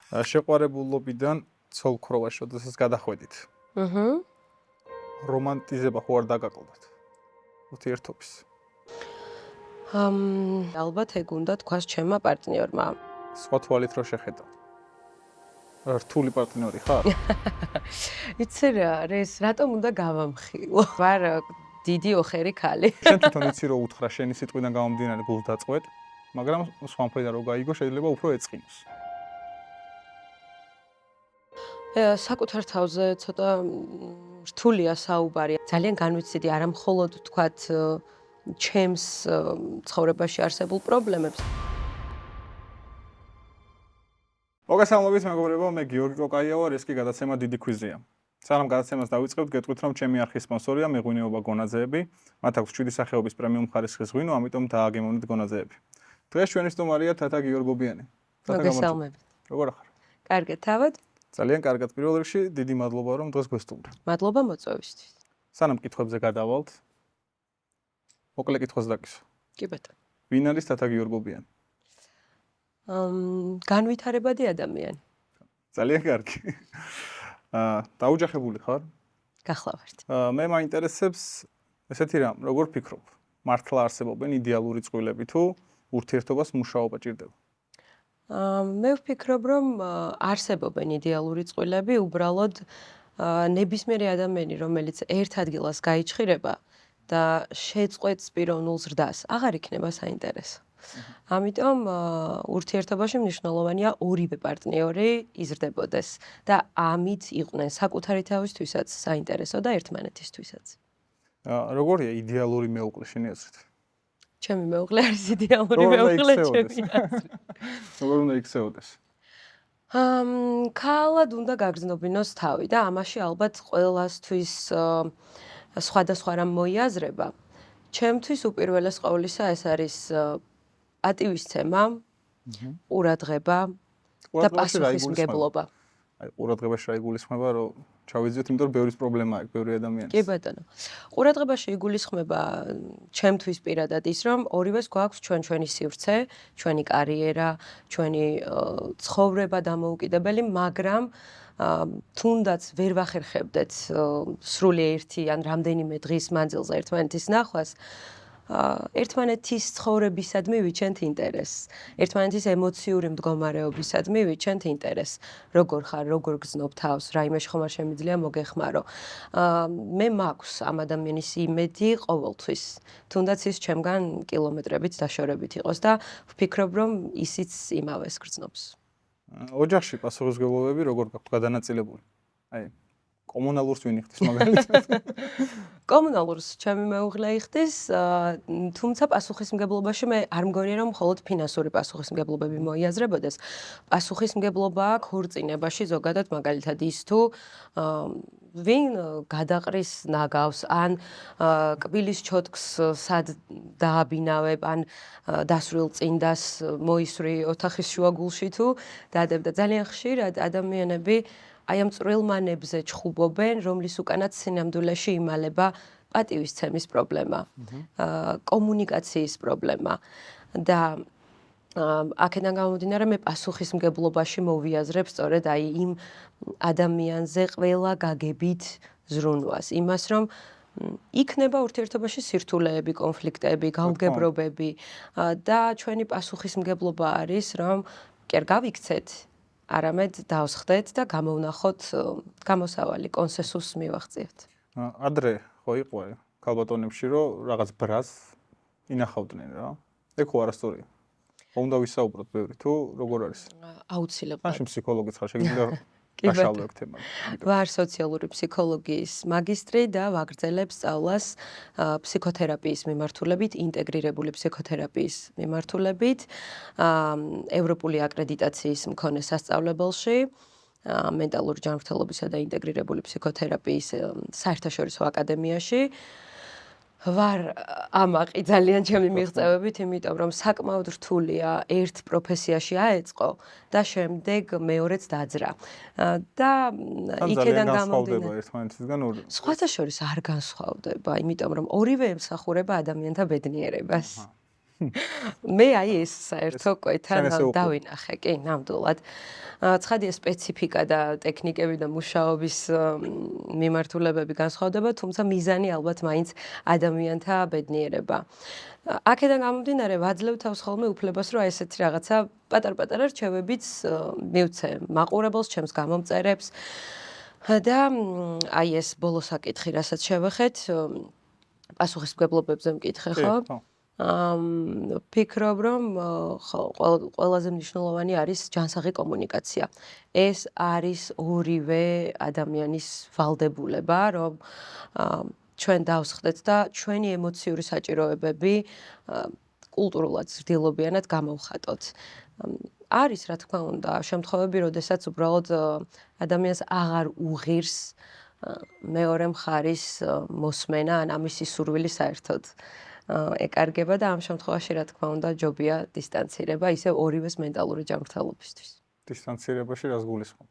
შეყვარებულობიდან ცოლ-ქროვაში, როდესაც გადახვედით. რომანტიზება ხო არ დაგაკლდათ? ურთიერთობის. ალბათ ეგ უნდა თქვას ჩემმა პარტნიორმა. სხვა თვალით რო შეხედა. რთული პარტნიორი ხარ? იცი რა არის, რატომ უნდა გავამხილო? ვარ დიდი ოხერი ქალი. შენ თვითონ იცი რომ უთხრა შენი სიტყვიდან გამომდინარე გულს დაწყვეტ, მაგრამ სხვა მხრიდან რო გაიგო, შეიძლება უფრო ეწყინოს. საკუთარ თავზე ცოტა რთულია საუბარი. ძალიან განვიცდი არა მხოლოდ თქვათ ჩემს ცხოვრებაში არსებულ პრობლემებს. მოგესალმებით მეგობრებო, მე გიორგი კოკაია ვარ, ეს კი გადაცემა დიდი ქვიზია. სანამ გადაცემას დავიწყებთ, გეტყვით რომ ჩემი არხის სპონსორია მეღვინეობა გონაძეები. მათ აქვს 7 სახეობის პრემიუმ ხარისხის ღვინო, ამიტომ დააგემოვნეთ გონაძეები. დღეს ჩვენი სტუმარია თათა გიორგობიანი. მოგესალმებით. როგორ ხარ? კარგად, თავად? ძალიან კარგად. პირველ რიგში დიდი მადლობა რომ დღეს გვესტუმრე. მადლობა მოწვევისთვის. სანამ კითხვებზე გადავალთ, მოკლე კითხვას დაკისვა. კი ბატონო. ვინ არის თათა გიორგობიანი? განვითარებადი ადამიანი. ძალიან კარგი. დაუჯახებული ხარ? გახლავართ. მე მაინტერესებს ესეთი რამ, როგორ ფიქრობ? მართლა არსებობენ იდეალური წყვილები თუ ურთიერთობას მუშაობა ჭირდება? მე ვფიქრობ, რომ არსებობენ იდეალური წყვილები, უბრალოდ ნებისმიერი ადამიანი, რომელიც ერთ ადგილას გაიჩხირება და შეწყვეტს პიროვნულ ზრდას, აღარ იქნება საინტერესო. ამიტომ ურთიერთობაში მნიშვნელოვანია ორივე პარტნიორი იზრდებოდეს და ამით იყვნენ საკუთარი თავისთვისაც საინტერესო და ერთმანეთისთვისაც. როგორია იდეალური მეუღლე შენი აზრით? ჩემი მეუღლე არის იდეალური მეუღლე ჩემი აზრით. როგორ უნდა იქცეოდეს? ქალად უნდა გაგრძნობინოს თავი და ამაში ალბათ ყველასთვის სხვადასხვა რამ მოიაზრება. ჩემთვის უპირველეს ყოვლისა ეს არის პატივისცემა, ყურადღება და პასუხისმგებლობა. აი ყურადღებაში რა იგულისხმება, რომ ჩავიძიოთ, იმიტომ რომ ბევრის პრობლემა აქვს, ბევრი ადამიანის. კი ბატონო. ყურადღებაში იგულისხმება ჩემთვის პირადად ის, რომ ორივეს გვაქვს ჩვენი სივრცე, ჩვენი კარიერა, ჩვენი ცხოვრება დამოუკიდებელი, მაგრამ თუნდაც ვერ ვახერხებდეთ სრული ერთი ან რამდენიმე დღის მანძილზე ერთმანეთის ნახვას, ერთმანეთის ცხოვრებისადმი ვიჩენთ ინტერესს, ერთმანეთის ემოციური მდგომარეობისადმი ვიჩენთ ინტერესს, როგორ ხარ, როგორ გრძნობ თავს, რაიმეში ხომ არ შემიძლია მოგეხმარო. მე მაქვს ამ ადამიანის იმედი ყოველთვის, თუნდაც ის ჩემგან კილომეტრებით დაშორებით იყოს და ვფიქრობ, რომ ისიც იმავეს გრძნობს. ოჯახში პასუხისმგებლობები როგორ გაქვთ გადანაწილებული? აი კომუნალურს ვინ იხდის მაგალითად? კომუნალურს ჩემი მეუღლე იხდის, თუმცა პასუხისმგებლობაში მე არ მგონია რომ მხოლოდ ფინანსური პასუხისმგებლობები მოიაზრებოდეს. პასუხისმგებლობა აქვს ქორწინებაში ზოგადად მაგალითად ის თუ ვინ გადაყრის ნაგავს ან კბილის ჩოთკს სად დააბინავებ ან დასრულ წინდას მოისვრი ოთახის შუაგულში თუ დადებდა. ძალიან ხშირად ადამიანები აი ამ წვრილმანებზე ჩხუბობენ, რომლის უკანაც სინამდვილეში იმალება პატივისცემის პრობლემა, კომუნიკაციის პრობლემა და აქედან გამომდინარე მე პასუხისმგებლობაში მოვიაზრებ სწორედ აი იმ ადამიანზე ყველა გაგებით ზრუნვას, იმას რომ იქნება ურთიერთობაში სირთულეები, კონფლიქტები, გაუგებრობები და ჩვენი პასუხისმგებლობა არის რომ კი არ გავიქცეთ არამედ დავსხდეთ და გამოვნახოთ გამოსავალი კონსენსუსს მივაღწიოთ. ადრე ხო იყო ქალბატონებში რომ რაღაც ბრას ინახავდნენ რა. ეგ ხო არასწორია. ხო უნდა ვისაუბროთ ბევრი თუ როგორ არის? აუცილებლად. მაშინ ფსიქოლოგიც ხარ, შეგიძლია გაშალო ეგ თემა. ვარ სოციალური ფსიქოლოგიის მაგისტრი და ვაგრძელებ სწავლას ფსიქოთერაპიის მიმართულებით, ინტეგრირებული ფსიქოთერაპიის მიმართულებით, ევროპული აკრედიტაციის მქონე სასწავლებელში, მენტალური ჯანმრთელობისა და ინტეგრირებული ფსიქოთერაპიის საერთაშორისო აკადემიაში. ვარ ამაყი ძალიან ჩემი მიღწევებით, იმიტომ რომ საკმაოდ რთულია ერთ პროფესიაში აეწყო და შემდეგ მეორეც დაძრა. და იქედან გამომდინარე ერთმანეთისგან ორი. სხვათა შორის არ განსხვავდება, იმიტომ რომ ორივე ემსახურება ადამიანთა ბედნიერებას. მე აი ეს საერთო კვეთა შენ ესე უყურე. დავინახე, კი, ნამდვილად. ცხადია სპეციფიკა და ტექნიკები და მუშაობის მიმართულებები განსხვავდება, თუმცა მიზანი ალბათ მაინც ადამიანთა ბედნიერება. აქედან გამომდინარე, ვაძლევ თავს ხოლმე უფლებას, რომ აი ესეთი რაღაცა პატარ-პატარა რჩევებიც მივცე მაყურებელს, ჩემს გამომწერებს და აი ეს ბოლო საკითხი, რასაც შევეხეთ, პასუხისმგებლობებზე მკითხე, ხო? ფიქრობ, რომ ყველაზე მნიშვნელოვანი არის ჯანსაღი კომუნიკაცია. ეს არის ორივე ადამიანის ვალდებულება, რომ ჩვენ დავსხდეთ და ჩვენი ემოციური საჭიროებები კულტურულად ზრდილობიანად გამოვხატოთ. არის, რა თქმა უნდა, შემთხვევები, როდესაც უბრალოდ ადამიანს აღარ უღირს მეორე მხარის მოსმენა ან ამისი სურვილი საერთოდ ეკარგება და ამ შემთხვევაში, რა თქმა უნდა, ჯობია დისტანცირება, ისევ ორივეს მენტალური ჯანმრთელობისთვის. დისტანცირებაში რას გულისხმობ?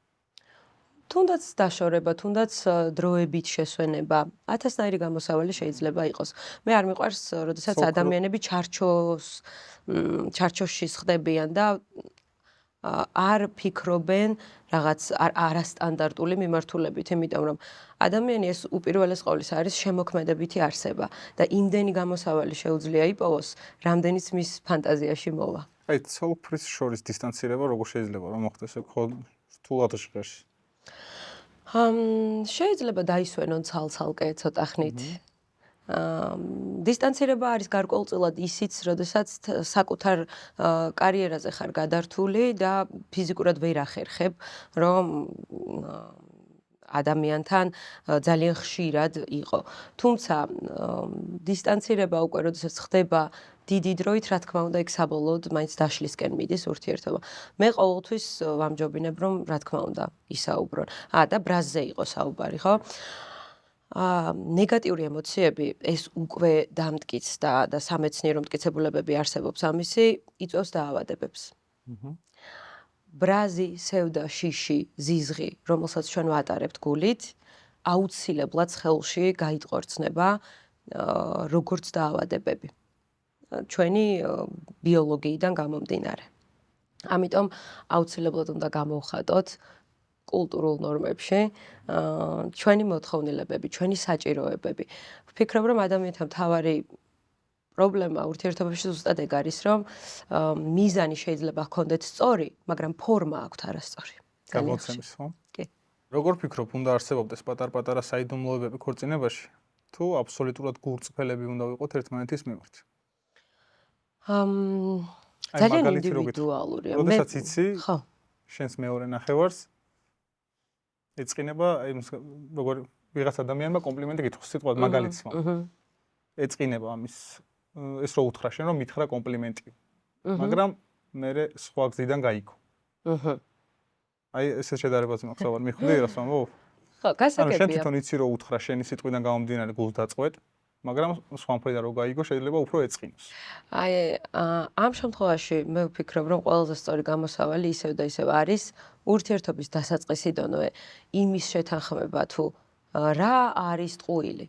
თუნდაც დაშორება, თუნდაც დროებით შესვენება, 1000-ნაირი გამოსავალი შეიძლება იყოს. მე არ მიყვარს, როდესაც ადამიანები ჩარჩოში სხდებიან და არ ფიქრობენ რაღაც არასტანდარტული მიმართულებით, იმიტომ რომ ადამიანი ეს უპირველეს ყოვლისა არის შემოქმედებითი არსება და იმდენი გამოსავალი შეუძლია იპოვოს, რამდენიც მის ფანტაზიაში მოვა. აი, ცოლ-ქმრის შორის დისტანცირება როგორ შეიძლება რომ მოხდეს რთულად ჟღერში? შეიძლება დაისვენონ ცალ-ცალკე ცოტა ხნით. დისტანცირება არის გარკვეულწილად ისიც, როდესაც საკუთარ კარიერაზე ხარ გადართული და ფიზიკურად ვერ ახერხებ, რომ ადამიანთან ძალიან ხშირად იყო. თუმცა დისტანცირება უკვე როდესაც ხდება დიდი დროით, რა თქმა უნდა, იქ საბოლოოდ მაინც დაშლისკენ მიდის ურთიერთობა. მე ყოველთვის ვამჯობინებ, რომ რა თქმა უნდა, ისაუბრონ. და ბრაზზე იყო საუბარი, ხო? ნეგატიური ემოციები, ეს უკვე დამტკიც და სამეცნიერო მტკიცებულებები არსებობს ამისი, იწვევს დაავადებებს. ბრაზი, სევდა, შიში, ზიზღი, რომელსაც ჩვენ ვატარებთ გულით, აუცილებლად ხელში გაიტყორცნება როგორც დაავადებები. ჩვენი ბიოლოგიიდან გამომდინარე. ამიტომ აუცილებლად უნდა გამოვხატოთ კულტურულ ნორმებში ჩვენი მოთხოვნილებები, ჩვენი საჭიროებები. ვფიქრობ, რომ ადამიანთა მთავარი პრობლემა ურთიერთობებში ზუსტად ეგ არის, რომ მიზანი შეიძლება ჰქონდეთ სწორი, მაგრამ ფორმა აქვთ არასწორი. გამოცემის, ხო? კი. როგორ ფიქრობ, უნდა არსებობდეს პატარ-პატარა საიდუმლოებები ქორწინებაში, თუ აბსოლუტურად გულწრფელები უნდა ვიყოთ ერთმანეთის მიმართ? ძალიან ინდივიდუალურია. როდესაც იცი, ხო. შენს მეორე ნახევარს ეწყინება, როგორ ვიღაც ადამიანმა კომპლიმენტი გითხრას, სიტყვად მაგალითს ვამბობ. ეწყინება ამის ეს რო უთხრა შენ რომ მითხრა კომპლიმენტი. მაგრამ მე სხვა გზიდან გაიქო. აი ესეთ შედარებაზე მახსოვარ, მიხვდი რას ვამბობ? ხო, გასაგებია. ანუ შენ თვითონ იცი რომ უთხრა შენი სიტყვიდან გამომდინარე გულს დაწყვეტ, მაგრამ სხვა მხრიდან რო გაიგო, შეიძლება უფრო ეწყინოს. აი, ამ შემთხვევაში მე ვფიქრობ, რომ ყველაზე სწორი გამოსავალი ისევ და ისევ არის ურთიერთობის დასაწყისიდანვე იმის შეთანხმება თუ რა არის ტყუილი.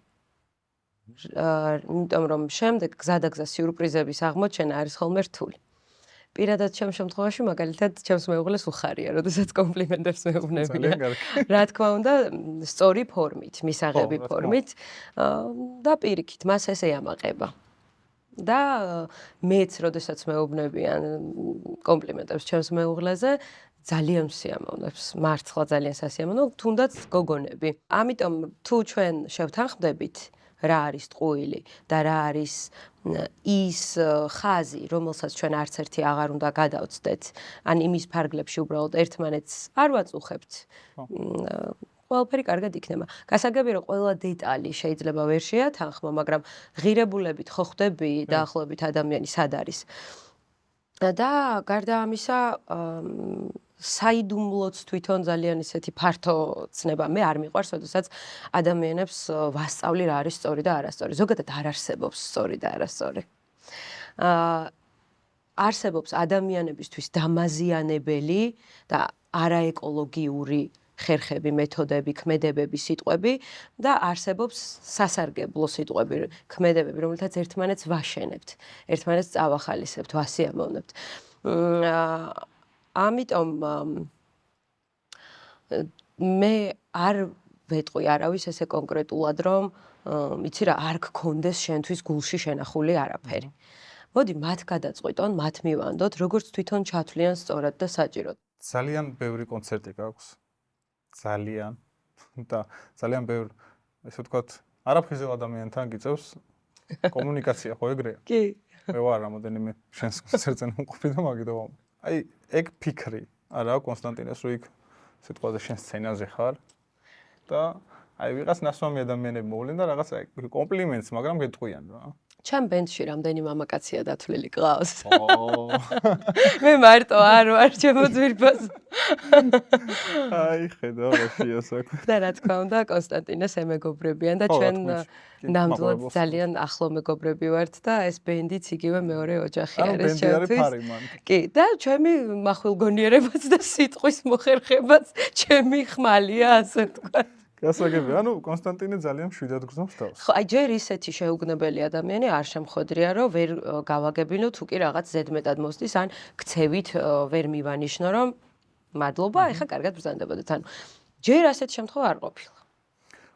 იმიტომ რომ შემდეგ გზადაგზა სიურპრიზების აღმოჩენა არის ხოლმე რთული. პირადად ჩემ შემთხვევაში მაგალითად ჩემს მეუღლეს უხარია, როდესაც კომპლიმენტებს მეუბნებიან. რა თქმა უნდა, სწორი ფორმით, მისაღები ფორმით და პირიქით, მას ეს ეამაყება. და მეც როდესაც მეუბნებიან კომპლიმენტებს ჩემს მეუღლეზე, ძალიან სიამოვნებს, მართლა ძალიან სასიამოვნო, თუნდაც გოგონები. ამიტომ თუ ჩვენ შევთანხმდებით რა არის ტყუილი და რა არის ის ხაზი, რომელსაც ჩვენ არც ერთი აღარ უნდა გადავწდეთ, ან იმის ფარგლებში უბრალოდ ერთმანეთს არ ვაწუხებთ. ყველაფერი კარგად იქნება. გასაგებია, რომ ყველა დეტალი შეიძლება ვერ შეათანხმო, მაგრამ ღირებულებით ხო ხვდები დაახლოებით ადამიანი სად არის. და გარდა ამისა, საიდუმლოც თვითონ ძალიან ისეთი ფართო ცნება მე არ მიყვარს, როდესაც ადამიანებს ვასწავლი რა არის სწორი და არასწორი. ზოგადად არ არსებობს სწორი და არასწორი. არსებობს ადამიანებისთვის დამაზიანებელი და არაეკოლოგიური ხერხები, მეთოდები, ქმედებები, სიტყვები და არსებობს სასარგებლო სიტყვები, ქმედებები, რომელთაც ერთმანეთს ვაშენებთ, ერთმანეთს წავახალისებთ, ვასიამოვნებთ. ამიტომ მე არ ვეტყვი არავის ესე კონკრეტულად, რომ იცი რა, არ გქონდეს შენთვის გულში შენახული არაფერი. მოდი მათ გადაწყვიტონ, მათ მივანდოთ, როგორც თვითონ ჩათვლიან სწორად და საჭიროდ. ძალიან ბევრი კონცერტი გაქვს. ძალიან და ძალიან ბევრი, ესე ვთქვათ, არაფრიზელ ადამიანთან გიწევს კომუნიკაცია, ხო ეგრეა? კი. მე ვარ რამოდენიმე შენს კონცერტზე მომყოფი და მაგითო. აი, ეგ ფიქრი არა კონსტანტინეს, რომ იქ სიტყვაზე შენ სცენაზე ხარ და აი ვიღაც ნასვამი ადამიანები მოვლენ და რაღაც კომპლიმენტს, მაგრამ გეტყვიან რა. ჩემ ბენდში რამდენი მამაკაცია დათვლილი გყავს. ო მე მარტო არ ვარ ჩემო ძვირფას. აი ხედავ რა შეასაკ. და რა თქმა უნდა, კონსტანტინეს ემეგობრებიან და ჩვენ ნამდვილად ძალიან ახლო მეგობრები ვართ და ეს ბენდიც იგივე მეორე ოჯახი არის ჩემთვის. კი, და ჩემი მახვილგონიერებაც და სიტყვის მოხერხებაც ჩემი ხმალია, ასე ვთქვათ. გასაგები, ანუ კონსტანტინე ძალიან მშვიდად გრძნობს თავს. ხო, აი ჯერ ისეთი შეუგნებელი ადამიანი არ შემხვედრია, რომ ვერ გავაგებინო თუ კი რაღაც ზედმეტად მოსდის, ან ქცევით ვერ მივანიშნო, რომ მადლობა, ეხა კარგად ბრძანდებოდეთ. ანუ ჯერ ასეთ შემთხვევა არ ყოფილა.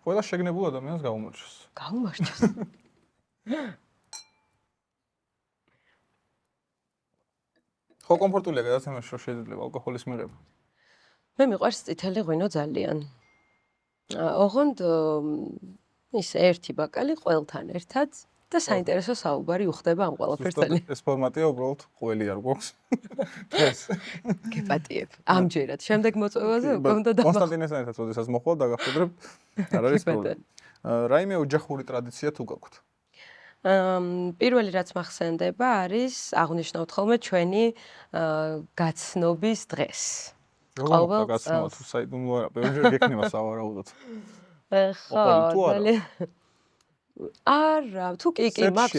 ყველა შეგნებულ ადამიანს გაუმორჩოს. გაუმორჩოს. ხო, კომფორტულია გადაცემაში, რომ შეიძლება ალკოჰოლის მიღება. მე მიყვარს წითელი ღვინო ძალიან. ოღონდ ის ერთი ბაკალი ყველთან ერთად და საინტერესო საუბარი უხდება ამ ყველაფერსთან. ეს ფორმატია უბრალოდ ყველი არ გვაქვს. დღეს. გეპატიებ. ამჯერად. შემდეგ მოწვევაზე უკვე უნდა დამახ. კონსტანტინესთან ერთად როდესაც მოხვალ დაგახსოვდრებ, არ არის პრობლემა. რაიმე ოჯახური ტრადიცია თუ გაქვთ? პირველი რაც მახსენდება არის აღნიშნავთ ხოლმე ჩვენი გაცნობის დღეს. ყოველ გაცნობა თუ საიდუმლო არა, ბევრჯერ გექნება სავარაუდოდ. ხო, ძალიან. არა, თუ კი, მაქვს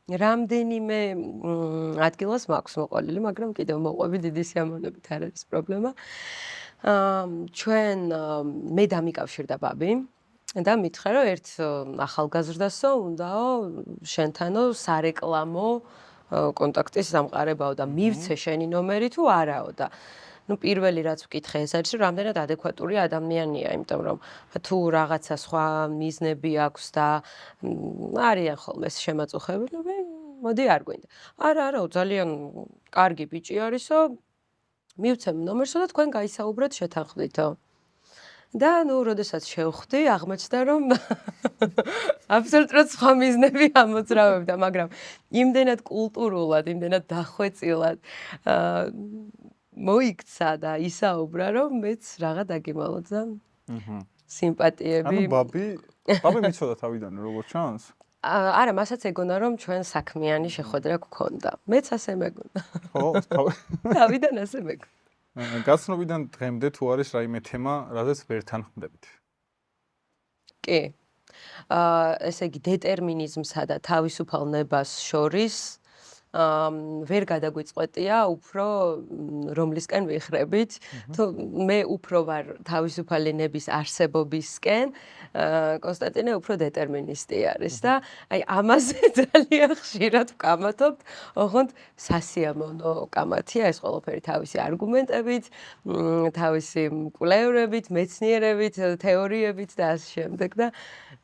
რამდენიმე ადგილას მაქვს მოყოლილი, მაგრამ კიდევ მოყვები დიდი სიამოვნებით არ არის პრობლემა. ჩვენ მე დამიკავშირდა ბაბი და მითხრა, რომ ერთ ახალგაზრდასო უნდაო შენთანო სარეკლამო კონტაქტის სამყარებაო და მივცე შენი ნომერი თუ არაო და ну პირველი რაც ვკითხე ეს არის რომ რამდენად ადეკვატური ადამიანია, იმიტომ რომ თუ რაღაცა სხვა მიზნები აქვს და არიან ხოლმე შემაწუხებელები, მოდი არ გვინდა. არა, ძალიან კარგი ბიჭი არისო, მივცემ ნომერსო და თქვენ გაისაუბრეთ შეთანხმდითო. და როდესაც შევხვდი, აღმოჩნდა რომ აბსოლუტურად სხვა მიზნები ამოძრავებდა, მაგრამ იმდენად კულტურულად, იმდენად დახვეწილად მოიქცა და ისაუბრა, რომ მეც რაღა დაგიმალოძა. სიმპათიები. ანუ ბაბი მიცოდა თავიდან როგორც ჩანს? არა, მასაც ეგონა, რომ ჩვენ საქმიანი შეხვედრა გქონდა. მეც ასე მეგონა. ხო, თავიდან ასე მეგონა. გაცნობიდან დღემდე თუ არის რაიმე თემა, რაზეც ვერ თანხმდებით? კი. ესე იგი დეტერმინიზმსა და თავისუფალ ნებას შორის ვერ გადაგვიწყვეტია უფრო რომლისკენ ვიხრებით, თუ მე უფრო ვარ თავისუფალი ნების არსებობისკენ, კონსტანტინე უფრო დეტერმინისტი არის და აი ამაზე ძალიან ხშირად ვკამათობთ, ოღონდ სასიამოვნო კამათია ეს ყველაფერი თავისი არგუმენტებით, თავისი კვლევრებით, მეცნიერებით, თეორიებით და ასე შემდეგ და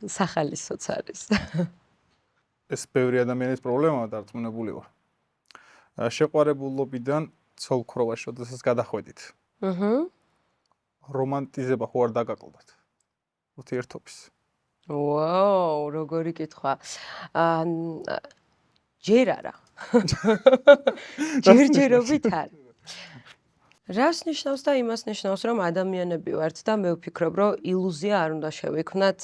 სახალისოც არის. ეს ბევრი ადამიანის პრობლემაა დარწმუნებული ვარ. შეყვარებულობიდან ცოლ-ქროვაში, როდესაც გადახვედით. რომანტიზება ხო არ დაგაკლდათ? ურთიერთობის. ვაუ, როგორი კითხვა. ჯერ არა. ჯერჯერობით არა. რას ნიშნავს და იმას ნიშნავს, რომ ადამიანები ვართ და მე ვფიქრობ, რომ ილუზია არ უნდა შევექმნათ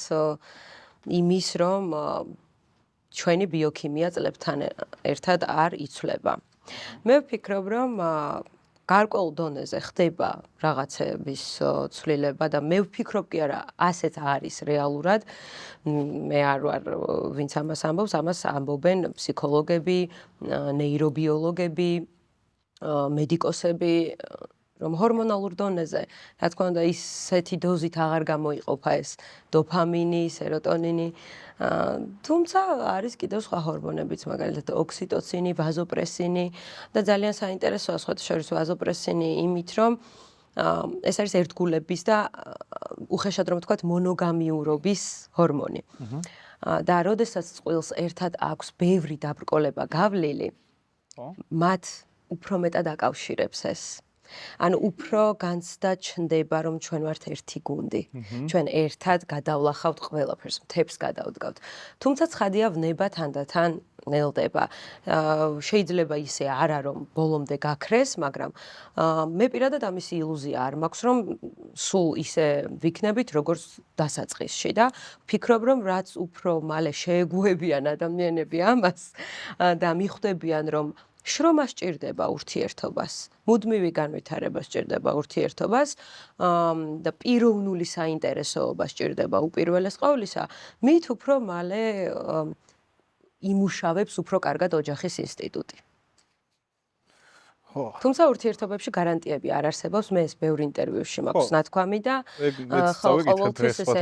იმის, რომ ჩვენი ბიოქიმია წლებთან ერთად არ იცვლება. მე ვფიქრობ, რომ გარკვეულ დონეზე ხდება რაღაცების ცვლილება და მე ვფიქრობ კი არა, ასეც არის რეალურად. მე არ ვარ ვინც ამას ამბობს, ამას ამბობენ ფსიქოლოგები, ნეირობიოლოგები, მედიკოსები, რომ ჰორმონალურ დონეზე, რა თქმა უნდა, ისეთი დოზით აღარ გამოიყოფა ეს დოფამინი, სეროტონინი. თუმცა არის კიდევ სხვა ჰორმონებიც, მაგალითად ოქსიტოცინი, ვაზოპრესინი და ძალიან საინტერესოა სხვათა შორის ვაზოპრესინი იმით, რომ ეს არის ერთგულების და უხეშად რომ ვთქვათ მონოგამიურობის ჰორმონი. და როდესაც წყვილს ერთად აქვს ბევრი დაბრკოლება გავლილი, მათ უფრო მთად აკავშირებს ეს. ანუ უფრო განცდა ჩნდება, რომ ჩვენ ვართ ერთი გუნდი. ჩვენ ერთად გადავლახავთ ყველაფერს, მთებს გადავდგავთ. თუმცა ცხადია ვნება თანდათან ნელდება. შეიძლება ისე არა რომ ბოლომდე გაქრეს, მაგრამ მე პირადად ამის ილუზია არ მაქვს, რომ სულ ისე ვიქნებით, როგორც დასაწყისში და ვფიქრობ, რომ რაც უფრო მალე შეეგუებიან ადამიანები ამას და მიხვდებიან, რომ შრომა სჭირდება ურთიერთობას, მუდმივი განვითარება სჭირდება ურთიერთობას და პიროვნული საინტერესოობა სჭირდება უპირველეს ყოვლისა, მით უფრო მალე იმუშავებს უფრო კარგად ოჯახის ინსტიტუტი. თუმცა ურთიერთობებში გარანტიები არ არსებობს, მე ეს ბევრ ინტერვიუში მაქვს ნათქვამი და ყოველთვის ესე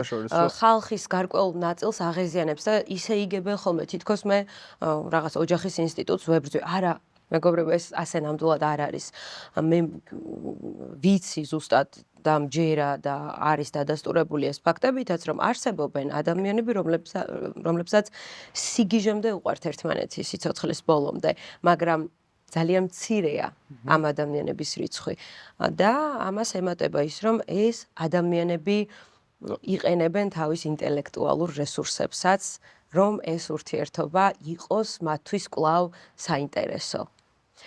ხალხის გარკვეულ ნაწილს აღეზიანებს და ისე იგებენ ხოლმე, თითქოს მე რაღაც ოჯახის ინსტიტუტს ვებრძვი. არა, მეგობრებო, ეს ასე ნამდვილად არ არის. მე ვიცი ზუსტად და მჯერა და არის დადასტურებული ეს ფაქტებითაც, რომ არსებობენ ადამიანები, რომლებსაც სიგიჟემდე უყვართ ერთმანეთი სიცოცხლის ბოლომდე, მაგრამ ძალიან მცირეა ამ ადამიანების რიცხვი და ამას ემატება ის, რომ ეს ადამიანები იყენებენ თავის ინტელექტუალურ რესურსებსაც, რომ ეს ურთიერთობა იყოს მათთვის კვლავ საინტერესო.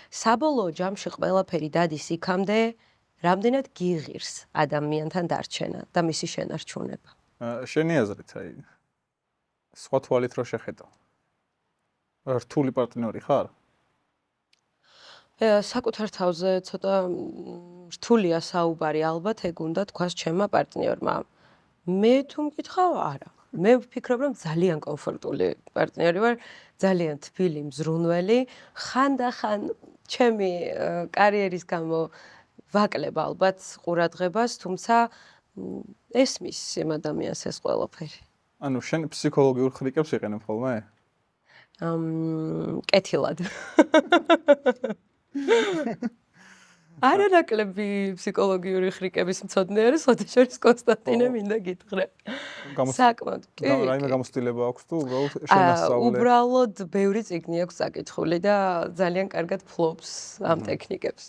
საბოლოო ჯამში ყველაფერი დადის იქამდე, რამდენად გიღირს ადამიანთან დარჩენა და მისი შენარჩუნება. შენი აზრით, აი, სხვა თვალით რო შეხედო. რთული პარტნიორი ხარ? საკუთარ თავზე ცოტა რთულია საუბარი, ალბათ ეგ უნდა თქვას ჩემმა პარტნიორმა. მე თუ მკითხავ, არა. მე ვფიქრობ, რომ ძალიან კომფორტული პარტნიორი ვარ, ძალიან თბილი, მზრუნველი, ხანდახან ჩემი კარიერის გამო ვაკლებ ალბათ ყურადღებას, თუმცა ესმის იმ ადამიანს ეს ყველაფერი. ანუ შენ ფსიქოლოგიურ ხრიკებს იყენებ ხოლმე? კეთილად. არანაკლები ფსიქოლოგიური ხრიკების მცოდნე არის, ხოთა შორის კონსტანტინე მინდა გითხრა. საკმაოდ. რაიმე გამოცდილება აქვს თუ უბრალოდ შენასწავლე? უბრალოდ ბევრი წიგნი აქვს წაკითხული და ძალიან კარგად ფლობს ამ ტექნიკებს.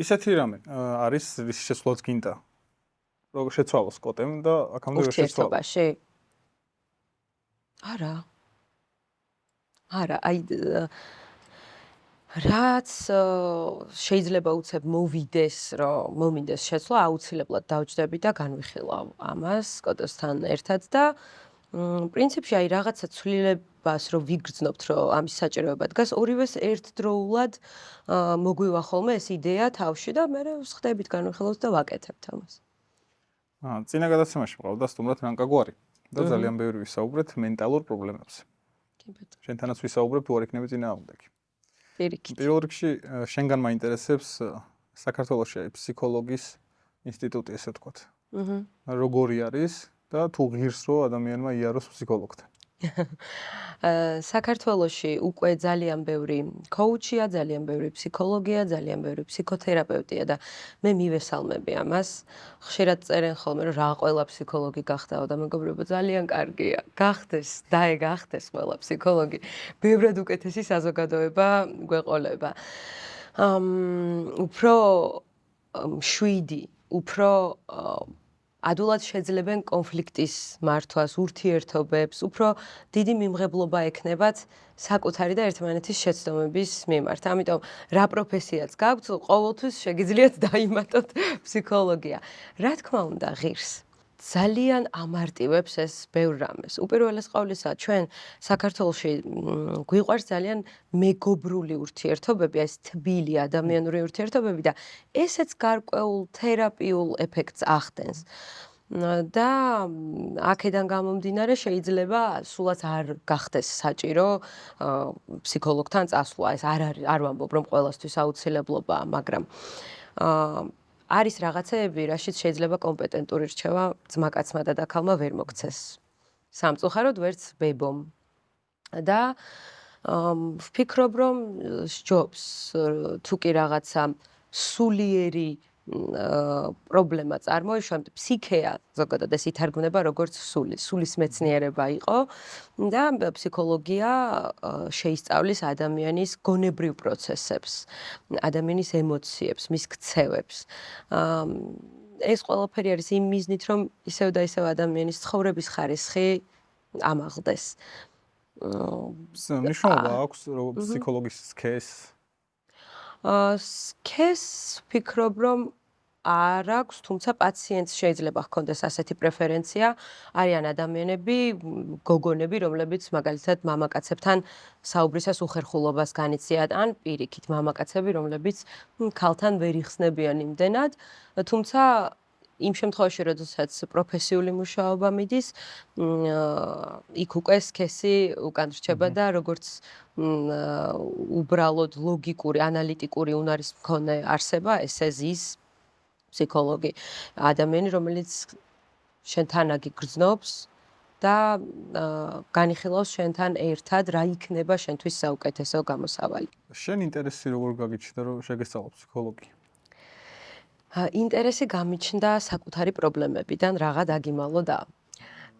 ისეთი რამე არის, რის შეცვლაც გინდა. როგორ შეცვალოს კოტემ და აქამდე ვერ შეცვალა. ურთიერთობაში? არა. არა, აი რაც შეიძლება უცებ მოვიდეს, რომ მომინდეს შეცვლა, აუცილებლად დავჯდები და განვიხილავ ამას კოტესთან ერთად და პრინციპში აი რაღაცა ცვლილებას რომ ვიგრძნობთ, რომ ამის საჭიროება დგას, ორივეს ერთდროულად მოგვივა ხოლმე ეს იდეა თავში და მე ვხდებით განვიხილავს და ვაკეთებთ ამას. წინა გადაცემაში მყავდა სტუმრად რანკა გვარი და ძალიან ბევრი ვისაუბრეთ მენტალურ პრობლემებზე. შენთანაც ვისაუბრებ, თუ არ იქნება წინააღმდეგი. პირველ რიგში შენგან მაინტერესებს საქართველოში ფსიქოლოგის ინსტიტუტი, ესე ვთქვათ. როგორი არის და თუ ღირს რო ადამიანმა იაროს ფსიქოლოგთან. საქართველოში უკვე ძალიან ბევრი კოუჩია, ძალიან ბევრი ფსიქოლოგია, ძალიან ბევრი ფსიქოთერაპევტია და მე მივესალმები ამას. ხშირად წერენ ხოლმე, რომ რა ყველა ფსიქოლოგი გახდაო და მეგობრებო, ძალიან კარგია. გახდეს, გახდეს ყველა ფსიქოლოგი. ბევრად უკეთესი საზოგადოება გვეყოლება. უფრო მშვიდი, უფრო ადულად შეძლებენ კონფლიქტის მართვას, ურთიერთობებს, უფრო დიდი მიმღებლობა ექნებათ საკუთარი და ერთმანეთის შეცდომების მიმართ. ამიტომ რა პროფესიაც გაქვთ, ყოველთვის შეგიძლიათ დაიმატოთ ფსიქოლოგია. რა თქმა უნდა, ღირს. ძალიან ამარტივებს ეს ბევრ რამეს. უპირველეს ყოვლისა, ჩვენ საქართველოში გვიყვარს ძალიან მეგობრული ურთიერთობები, ეს თბილი ადამიანური ურთიერთობები და ესეც გარკვეულ თერაპიულ ეფექტს ახდენს. და აქედან გამომდინარე შეიძლება სულაც არ გახდეს საჭირო ფსიქოლოგთან წასვლა. ეს არ ვამბობ, რომ ყველასთვის აუცილებლობაა, მაგრამ არის რაღაცეები, რაშიც შეიძლება კომპეტენტური რჩევა ძმაკაცმა და დაქალმა ვერ მოგცეს. სამწუხაროდ ვერც ბებომ. და ვფიქრობ, რომ სჯობს თუ კი რაღაცა სულიერი პრობლემა წარმოიშვა, ფსიქეა ზოგადად ეს ითარგმნება როგორც სულის მეცნიერება იყო და ფსიქოლოგია შეისწავლის ადამიანის გონებრივ პროცესებს, ადამიანის ემოციებს, მის ქცევებს. ეს ყველაფერი არის იმ მიზნით, რომ ისევ და ისევ ადამიანის ცხოვრების ხარისხი ამაღლდეს. მნიშვნელობა აქვს ფსიქოლოგის სქესს? სქესს ვფიქრობ, რომ არ აქვს, თუმცა პაციენტს შეიძლება ჰქონდეს ასეთი პრეფერენცია. არიან ადამიანები, გოგონები, რომლებიც მაგალითად მამაკაცებთან საუბრისას უხერხულობას განიცდიან, ან პირიქით მამაკაცები, რომლებიც ქალთან ვერ იხსნებიან იმდენად, თუმცა იმ შემთხვევაში, როდესაც პროფესიული მუშაობა მიდის, იქ უკვე სქესი უკან რჩება და როგორც უბრალოდ ლოგიკური, ანალიტიკური უნარის მქონე არსება, ესე ზის ფსიქოლოგი. ადამიანი, რომელიც შენთან აგიგრძნობს და განიხილავს შენთან ერთად რა იქნება შენთვის საუკეთესო გამოსავალი. შენ ინტერესი როგორ გაგიჩნდა, რომ შეგესწავლო ფსიქოლოგია? ინტერესი გამიჩნდა საკუთარი პრობლემებიდან, რაღა დაგიმალო და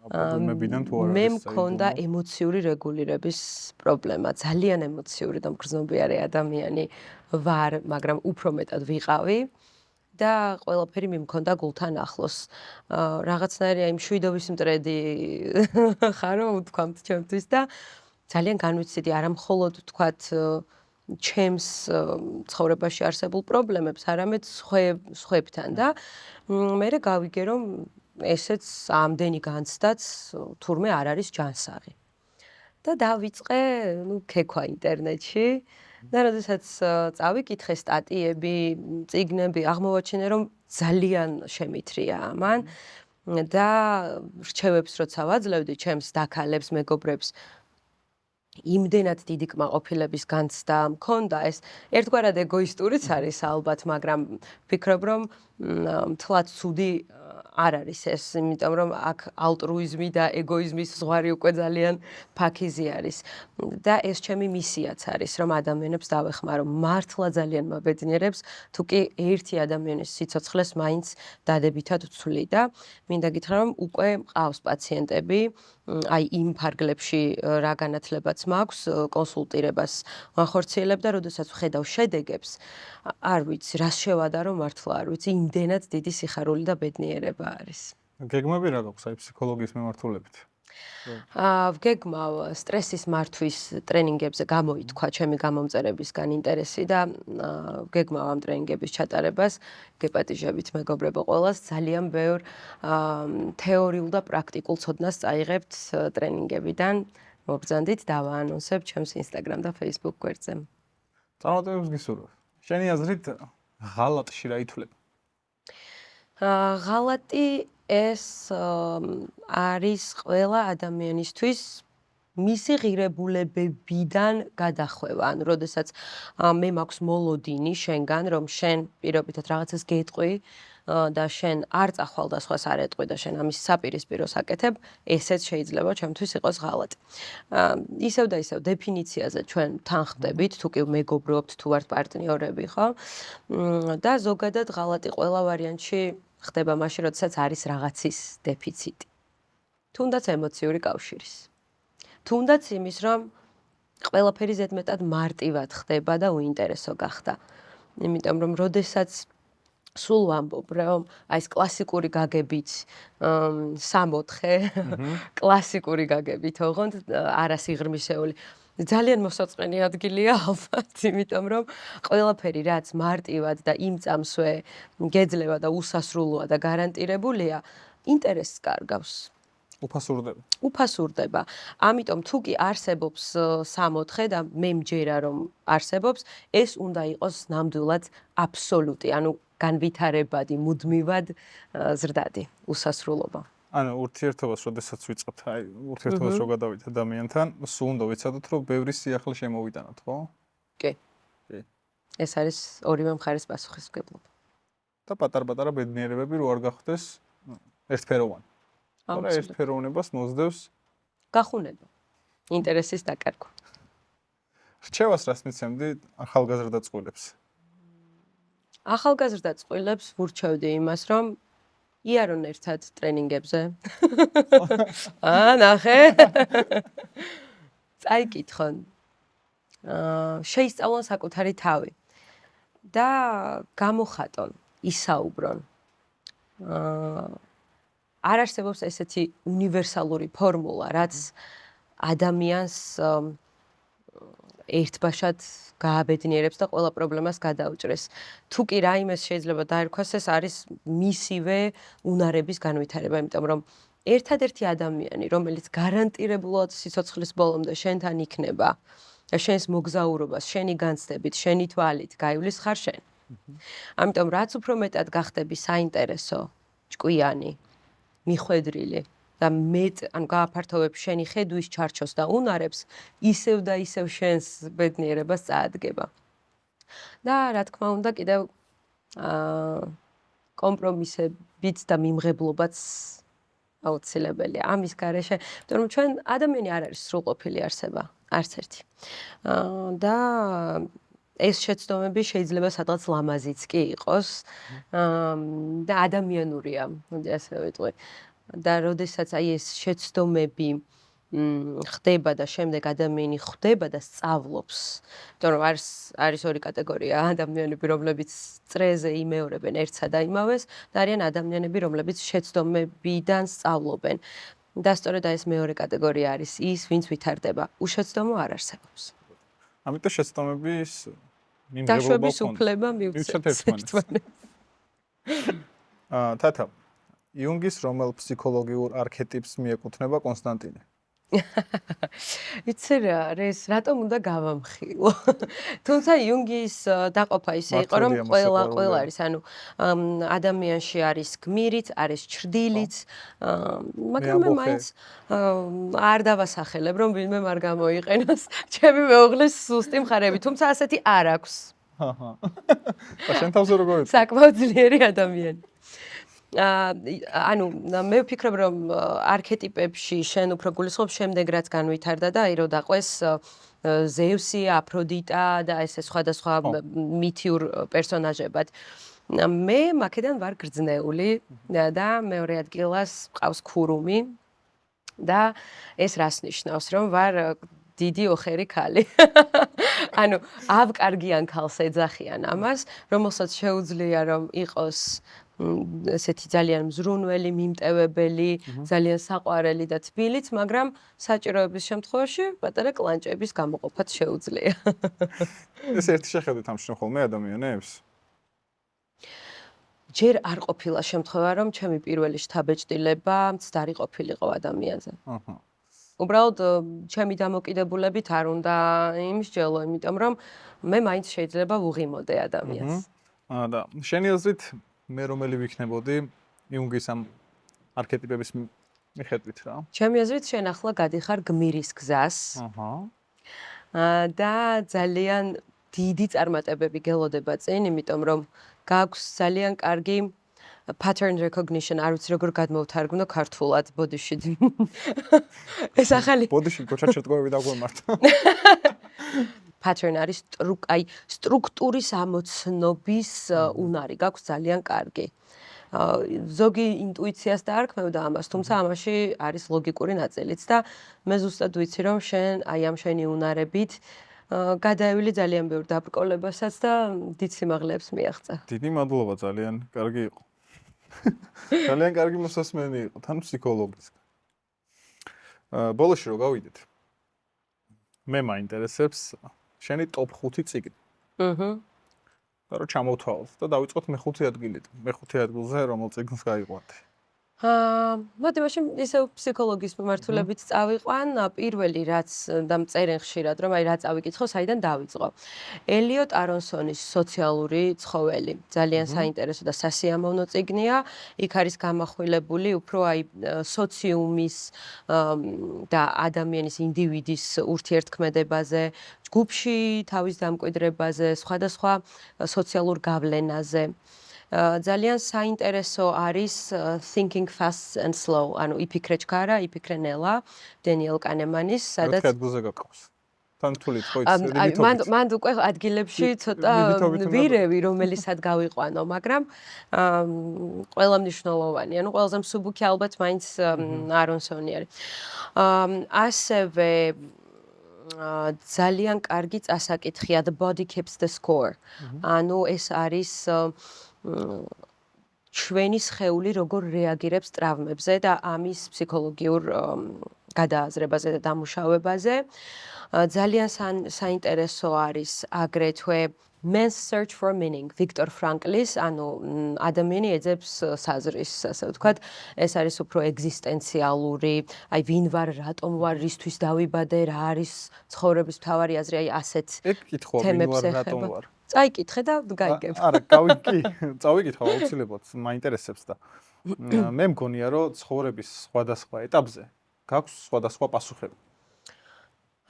პრობლემებიდან თუ არ მე არის მქონდა ემოციური რეგულირების პრობლემა, ძალიან ემოციური და მგრძნობიარე ადამიანი ვარ, მაგრამ უფრო მეტად ვიყავი და ყველაფერი მიმქონდა გულთან ახლოს. რაღაცნაირი აი მშვიდობის მტრედი ხარო უთქვამთ ჩემთვის და ძალიან განვიცდი არა მხოლოდ თქვათ ჩემს ცხოვრებაში არსებულ პრობლემებს, არამედ სხვებთან და მე გავიგე რომ ესეც ამდენი განცდაც თურმე არ არის ჯანსაღი. და დავიწყე, ქექვა ინტერნეტში და როდესაც წავიკითხე სტატიები, წიგნები, აღმოვაჩინე რომ ძალიან შემithრია ამან და რჩევებს როცა ვაძლევდი ჩემს დაქალებს, მეგობრებს იმდენად დიდი კმაყოფილების განცდა მქონდა, ეს ერთგვარად ეგოისტურიც არის ალბათ, მაგრამ ვფიქრობ რომ მთლად ცუდი არ არის ეს, იმიტომ რომ აქ ალტრუიზმი და ეგოიზმის ზღვარი უკვე ძალიან ფაქიზი არის. და ეს ჩემი მისიაც არის, რომ ადამიანებს დავეხმარო, მართლა ძალიან მაბედნიერებს, თუ კი ერთი ადამიანის სიცოცხლეს მაინც დადებითად ვცვლი და მინდა გითხრა, რომ უკვე მყავს პაციენტები, აი იმ ფარგლებში რა განათლებაც მაქვს, კონსულტირებას ვახორციელებ და როდესაც ვხედავ შედეგებს, არ ვიცი, რას შევადარო მართლა არ ვიცი, იმდენად დიდი სიხარული და ბედნიერება არის. გეგმები რა გაქვს აი ფსიქოლოგიის მიმართულებით? ვგეგმავ სტრესის მართვის ტრენინგებზე გამოითქვა ჩემი გამომწერებისგან ინტერესი და ვგეგმავ ამ ტრენინგების ჩატარებას. გეპატიჟებით მეგობრებო ყველას, ძალიან ბევრ თეორიულ და პრაქტიკულ ცოდნას წაიღებთ ტრენინგებიდან. მობრძანდით დავაანონსებ ჩემს Instagram და Facebook გვერდზე. წარმატებებს გისურვებ. შენი აზრით ღალატში რა ითვლება? ღალატი ეს არის ყველა ადამიანისთვის მისი ღირებულებებიდან გადახვევა. ანუ როდესაც მე მაქვს მოლოდინი შენგან, რომ შენ პირობითად რაღაცას გეტყვი და შენ არ წახვალ და სხვას არ ეტყვი და შენ ამის საპირისპიროს აკეთებ, ესეც შეიძლება ჩემთვის იყოს ღალატი. ისევ და ისევ დეფინიციაზე ჩვენ თანხმდებით, თუ კი მეგობრობთ, თუ ვართ პარტნიორები, ხო? და ზოგადად ღალატი ყველა ვარიანტში ხდება მაშინ, როდესაც არის რაღაცის დეფიციტი. თუნდაც ემოციური კავშირის. თუნდაც იმის, რომ ყველაფერი ზედმეტად მარტივად ხდება და უინტერესო გახდა. იმიტომ რომ როდესაც სულ ვამბობ, რომ აი ეს კლასიკური გაგებით 6-4 კლასიკური გაგებით, ოღონდ არასიღრმისეული ძალიან მოსაწყენი ადგილია ალბათ, იმიტომ რომ ყველაფერი რაც მარტივად და იმ წამსვე გეძლევა და უსასრულოა და გარანტირებულია, ინტერესს კარგავს. უფასურდება. ამიტომ თუ კი არსებობს 6-4 და მე მჯერა რომ არსებობს, ეს უნდა იყოს ნამდვილად აბსოლუტი, ანუ განვითარებადი, მუდმივად ზრდადი, უსასრულობა. ანუ ურთიერთობას, როდესაც ვიწყებთ, აი ურთიერთობას რო გადავიდეთ ადამიანთან, სულ უნდა ვიცადოთ, რომ ბევრი სიახლე შემოვიტანოთ, ხო? კი. ეს არის ორივე მხარის პასუხისმგებლობა. და პატარ-პატარა ბედნიერებები რო არ გახდეს ერთფეროვანი. თორე ერთფეროვნებას მოსდევს გახუნება. ინტერესის დაკარგვა. რჩევას რას მიცემდი ახალგაზრდა წყვილებს? ახალგაზრდა წყვილებს ვურჩევდი იმას, რომ იარონ ერთად ტრენინგებზე. ნახე. წაიკითხონ. შეისწავლონ საკუთარი თავი და გამოხატონ, ისაუბრონ. არ არსებობს ესეთი უნივერსალური ფორმულა, რაც ადამიანს ერთბაშად გააბედნიერებს და ყველა პრობლემას გადაუჭრეს. თუ კი რაიმეს შეიძლება დაერქვას, ეს არის მისივე უნარების განვითარება, იმიტომ რომ ერთადერთი ადამიანი, რომელიც გარანტირებულად სიცოცხლის ბოლომდე შენთან იქნება და შენს მოგზაურობას, შენი განცდებით, შენი თვალით გაივლის ხარ შენ. ამიტომ რაც უფრო მეტად გახდები საინტერესო, ჭკვიანი, მიხვედრილი და ან გააფართოვებ შენი ხედვის ჩარჩოს და უნარებს, ისევ და ისევ შენს ბედნიერებას წაადგება. და რა თქმა უნდა, კიდევ კომპრომისებით და მიმღებლობაც აუცილებელია. ამის გარეშე, იმიტომ რომ ჩვენ ადამიანი არ არის სრულყოფილი არსება, არც ერთი. და ეს შეცდომები შეიძლება სადღაც ლამაზიც კი იყოს და ადამიანურია, მოდი ასე ვიტყვი. და როდესაც აი ეს შეცდომები ხდება და შემდეგ ადამიანი ხვდება და სწავლობს. იმიტომ რომ არის ორი კატეგორია ადამიანები, რომლებიც წრეზე იმეორებენ ერთსა და იმავეს და არიან ადამიანები, რომლებიც შეცდომებიდან სწავლობენ. და სწორედ ეს მეორე კატეგორია არის ის, ვინც ვითარდება. უშეცდომო არ არსებობს. ამიტომ შეცდომების დაშვების უფლება მივცეთ ერთმანეთს. თათა, იუნგის რომელ ფსიქოლოგიურ არქეტიპს მიეკუთვნება კონსტანტინე? იცი რა, რატომ უნდა გავამხილო? თუმცა იუნგის დაყოფა ისე იყო, რომ ყველა არის, ანუ ადამიანში არის გმირიც, არის ჩრდილიც, მაგრამ მე მაინც არ დავასახელებ, რომ ვინმე არ გამოიყენოს ჩემი მეუღლის სუსტი მხარეები, თუმცა ასეთი არ აქვს. და შენ თავზე როგორ იცი? საკმაოდ ძლიერი ადამიანი. ანუ მე ვფიქრობ, რომ არქეტიპებში შენ უფრო გულისხმობ შემდეგ რაც განვითარდა და აი რო დაყვეს ზევსი, აფროდიტა და ესე სხვადასხვა მითიურ პერსონაჟებად. მე მაქედან ვარ გრძნეული და მეორე ადგილას ყავს ქურუმი და ეს რას ნიშნავს, რომ ვარ დიდი ოხერი ქალი. ანუ ავკარგიან ქალს ეძახიან ამას, რომელსაც შეუძლია რომ იყოს ესეთი ძალიან მზრუნველი, მიმტევებელი, ძალიან საყვარელი და თბილიც, მაგრამ საჭიროების შემთხვევაში პატარა კლანჭების გამოყოფაც შეუძლია. ეს ერთი შეხედვით ამშნო ხოლმე ადამიანებს? ჯერ არ ყოფილა შემთხვევა, რომ ჩემი პირველი შთაბეჭდილება მცდარი ყოფილიყო ადამიანზე. უბრალოდ ჩემი დამოკიდებულებით არ უნდა იმსჯელო, იმიტომ რომ მე მაინც შეიძლება ვუღიმოდე ადამიანს. და შენი აზრით მე რომელი ვიქნებოდი იუნგის ამ არქეტიპების მიხედვით რა? ჩემი აზრით შენ ახლა გადიხარ გმირის გზას. და ძალიან დიდი წარმატებები გელოდება წინ, იმიტომ რომ გაქვს ძალიან კარგი pattern recognition, არ ვიცი როგორ გადმოვთარგმნო ქართულად, ბოდიში. ეს ახალი ბოდიში კოჩაჩეტყოები დაგვემართა. pattern არის სტრუქტურის ამოცნობის უნარი, გაქვს ძალიან კარგი. ზოგი ინტუიციას დაარქმევდა ამას, თუმცა ამაში არის ლოგიკური ნაწილიც და მე ზუსტად ვიცი, რომ შენ აი ამ შენი უნარებით გადაევლი ძალიან ბევრ დაბრკოლებასაც და დიდ სიმაღლეებს მიაღწევ. დიდი მადლობა, ძალიან კარგი იყო. ძალიან კარგი მოსასმენი იყო, თან ფსიქოლოგის. ბოლოში რო გავიდეთ. მე მაინტერესებს შენი ტოპ 5 წიგნი. და რო ჩამოვთვალოთ და დავიწყოთ მეხუთე ადგილით. მეხუთე ადგილზე რომელ წიგნს გაიყვანთ? მოდი მაშინ ისევ ფსიქოლოგიის მიმართულებით წავიყვან. პირველი რაც და მწერენ ხშირად, რომ აი რა წავიკითხო, საიდან დავიწყო. ელიოტ არონსონის სოციალური ცხოველი. ძალიან საინტერესო და სასიამოვნო წიგნია. იქ არის გამახვილებული უფრო აი სოციუმის და ადამიანის ინდივიდის ურთიერთქმედებაზე, ჯგუფში თავის დამკვიდრებაზე, სხვადასხვა სოციალურ გავლენაზე. ძალიან საინტერესო არის Thinking Fast and Slow, ანუ იფიქრე ჩქარა, იფიქრე ნელა, დენიელ კანემანის, სადაც ადგილზე გაყავს. თან თulit ხო იცი, მან უკვე ადგილებში ცოტა ვირევი, რომელიცად გავიყვანო, მაგრამ ყველა მნიშვნელოვანი, ანუ ყველაზე მსუბუქი ალბათ მაინც არონსონი არის. ასევე ძალიან კარგი წასაკითხია The Body Keeps the Score. ანუ ეს არის ჩვენი სხეული როგორ რეაგირებს ტრავმებზე და ამის ფსიქოლოგიურ გადააზრებაზე და დამუშავებაზე. ძალიან საინტერესო არის აგრეთვე Man's Search for Meaning, ვიქტორ ფრანკლის, ანუ ადამიანი ეძებს საზრის, ასე ვთქვათ, ეს არის უფრო ეგზისტენციალური, აი ვინ ვარ, რატომ ვარ, რისთვის დავიბადე, რა არის ცხოვრების მთავარი აზრი, აი ასეთ თემებს ეხება. წაიკითხე და გაიგებ. არა, წავიკითხავ აუცილებლად, მაინტერესებს და მე მგონია, რომ ცხოვრების სხვადასხვა ეტაპზე გაქვს სხვადასხვა პასუხები.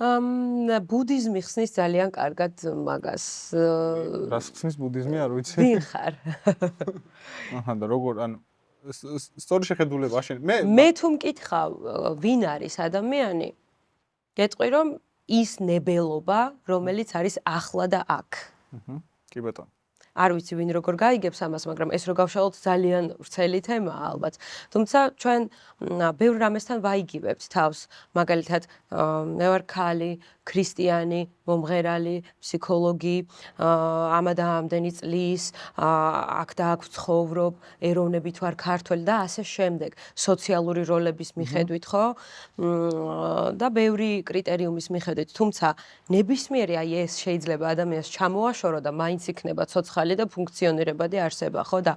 ბუდიზმი ხსნის ძალიან კარგად მაგას. რას ხსნის ბუდიზმი, არ ვიცი. ვინ ხარ? აჰა, და როგორ, ანუ სწორი შეხედულება აშენ. მე თუ მკითხავ, ვინ არის ადამიანი? გეტყვი, რომ ის ნებელობა, რომელიც არის ახლა და აქ. კი ბატონო. არ ვიცი ვინ როგორ გაიგებს ამას, მაგრამ ეს რო გავშალოთ ძალიან ვრცელი თემაა ალბათ. თუმცა ჩვენ ბევრ რამესთან ვაიგივებთ თავს. მაგალითად, მე ვარ ქალი, ქრისტიანი, მომღერალი, ფსიქოლოგი, ამა და ამდენი წლის, აქ და აქ ვცხოვრობ, ეროვნებით ვარ ქართველი და ასე შემდეგ. სოციალური როლების მიხედვით, ხო? და ბევრი კრიტერიუმის მიხედვით. თუმცა ნებისმიერი აი ეს შეიძლება ადამიანს ჩამოაშორო და მაინც იქნება ცოცხალი და ფუნქციონირებადი არსება, ხო? და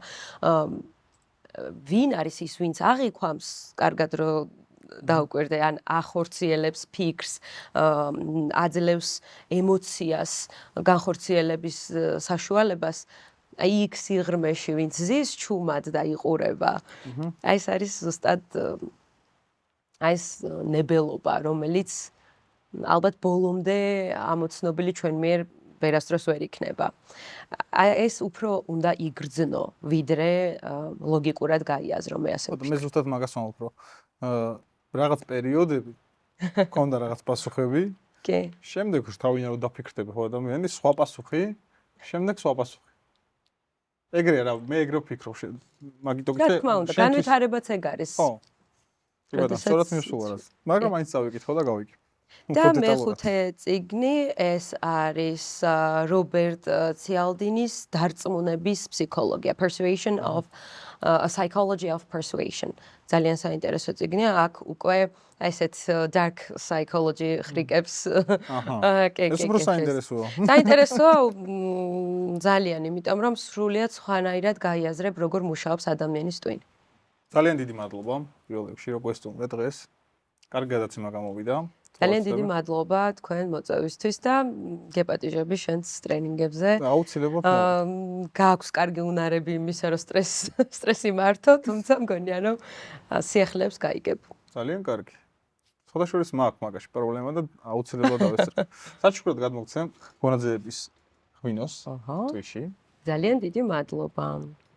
ვინ არის ის, ვინც აღიქვამს, კარგად რომ დაუკვირდე, ან ახორციელებს ფიქრს, აძლევს ემოციას, განხორციელების საშუალებას, აი იქ სიღრმეში, ვინც ზის ჩუმად და იყურება. აი ეს არის ზუსტად აი ეს ნებელობა, რომელიც ალბათ ბოლომდე ამოცნობილი ჩვენ მიერ ვერასდროს ვერ იქნება. ეს უფრო უნდა იგრძნო, ვიდრე ლოგიკურად გაიაზრო, მე ასე ვფიქრობ. მე ზუსტად მაგას ვამბობ, რომ რაღაც პერიოდები მქონდა რაღაც პასუხები. კი. შემდეგ თავიანთი დაფიქრდება ხო ადამიანი, სხვა პასუხი, შემდეგ სხვა პასუხი. ეგრეა რა, მე ეგრე ვფიქრობ. მაგიტო რა თქმა უნდა, განვითარებაც ეგ არის. ხო. კი ბატონო, სწორად მისულა რას. მაგრამ მაინც წავიკითხო და გავიგე. და მეხუთე წიგნი ეს არის რობერტ ციალდინის დარწმუნების ფსიქოლოგია, Persuasion of a Psychology of Persuasion. ძალიან საინტერესო წიგნია, აქ უკვე ესეთ dark psychology ხრიკებს. ეს უფრო საინტერესოა. საინტერესოა ძალიან, იმიტომ რომ სრულიად სხვანაირად გაიაზრებ, როგორ მუშაობს ადამიანის ტვინი. ძალიან დიდი მადლობა პირველ რიგში, რომ გვესტუმრეთ დღეს. კარგი გადაცემა გამოვიდა. ძალიან დიდი მადლობა თქვენ მოწვევისთვის და გეპატიჟები შენს ტრენინგებზე. აუცილებლად. გააქვს კარგი უნარები იმისა, რომ სტრესი მართო, თუმცა მგონია, რომ სიახლეებს გაიგებ. ძალიან კარგი. სხვადასხვა მაქვს მაგაში პრობლემა და აუცილებლად დავესწრებ. საჩუქრად გადმოგცემ გონაძეების ღვინოს ტვიში. ძალიან დიდი მადლობა.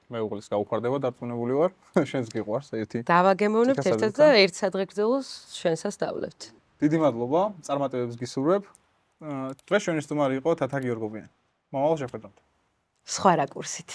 მეუღლის გაუხარდება, დარწმუნებული ვარ, შენს გიყვარს ერთი. დავაგემოვნებთ ერთად და ერთ სადღეგრძელოს შენსაც დავლებთ. დიდი მადლობა, წარმატებებს გისურვებ. დღეს ჩვენი სტუმარი იყო თათა გიორგობიანი. მომავალ შეხვედრამდე. სხვა რაკურსით.